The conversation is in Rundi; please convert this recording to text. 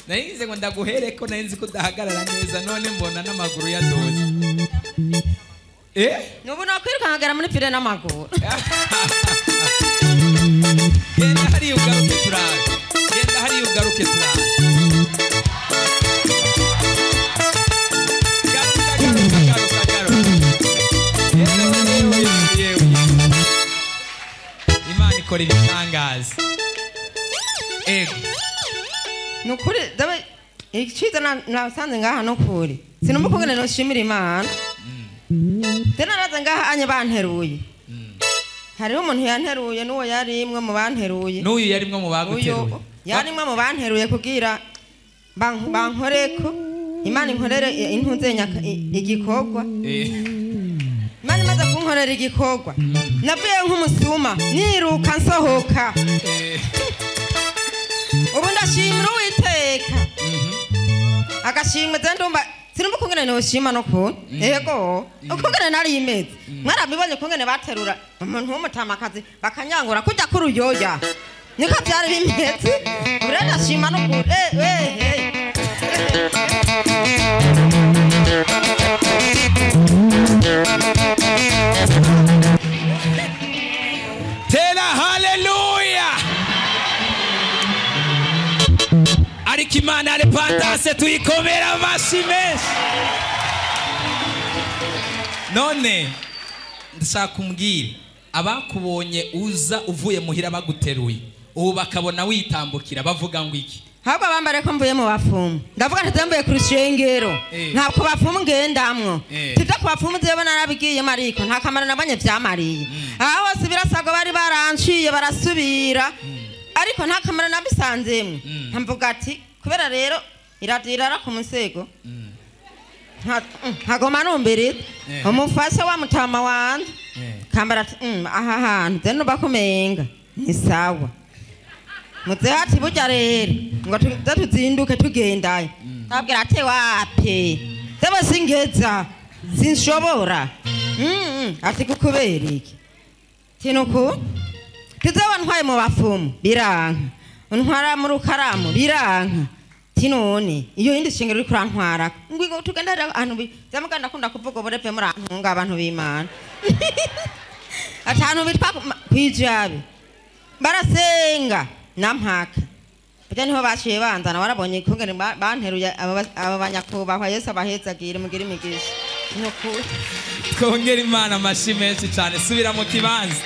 Nayize ngo ndaguhereko narinzi ko udahagarara neza none mbona n'amaguru yadoze. Nubu nakwiruka nkagera muri pire n'amaguru. Genda hari ugaruke turaje. Genda hari ugaruke turaje. Imana ikora ibitangaza. Ego. Nukuri dawe ikiza nasanze ngaha no kuri. Sinumva kungene no shimira Imana. Tena naza ngaha anye banteruye. Hariho umuntu yanteruye nuwo yari imwe mu banteruye. N'uyu yari imwe mu baguteruye. Yari imwe mu banteruye kugira bankoreko Imana inkorere intuzenya igikorwa. Imana imaze kunkorera igikorwa. Navuye nk'umusuma niruka nsohoka. Ubu ndashimira Uwiteka. Agashimwe ndumva sinumva kungene no shima no ko. Ego. Ukungene nari imeze. Mwarabibonye kungene baterura umuntu w'umutamakazi bakanyangura kujya kuruyoya. Niko byari bimeze. Urenda shima no ko. Tena hallelujah. Ariko Imana arepatase tuyikomera amashimeshi. None ndashaka kumbwira abakubonye uza uvuye muhira baguteruye ubu bakabona witambukira bavuga ngo iki? Haba bambare ko mvuye mu bafumu. Ndavuga ntatembuye ku rushengero. Nta ko bafumu ngendamwo. Tivyo ku bafumu zebo narabigiye mariko nta kamara nabanye vyamariye. Aho hose birasago bari baranciye barasubira. Ariko nta kamara nabisanzemwe. Ntamvuga ati kubera rero iradira ku musego. Hagoma numbere. Umufasha wa mutama wanje. Kambara ati aha hantu zeno bakomenga. Ni sawa. Muzehati burya rero ngo tuzinduke tugendayo. Ntabwira ate wape. Zebo singeza sinshobora. Ati kukubera iki? Tinuko kizawa ntwaye mu bafumu biranka. Untwara mu rukaramu biranka. Tinone iyo indi shingiro uri kurantwara. Ngwigo tugenda ahantu zamuganda kunda kuvuga borepe muri antunga abantu b'Imana. Atanu bitwa kwijabe. Barasenga nampaka bya niho bashiye banzana warabonye kungene banteruye aba banyakubahwa Yesu abahezagire mugira imigisha. Nukuri twongera Imana amashimeshi cyane subira mu kibanza.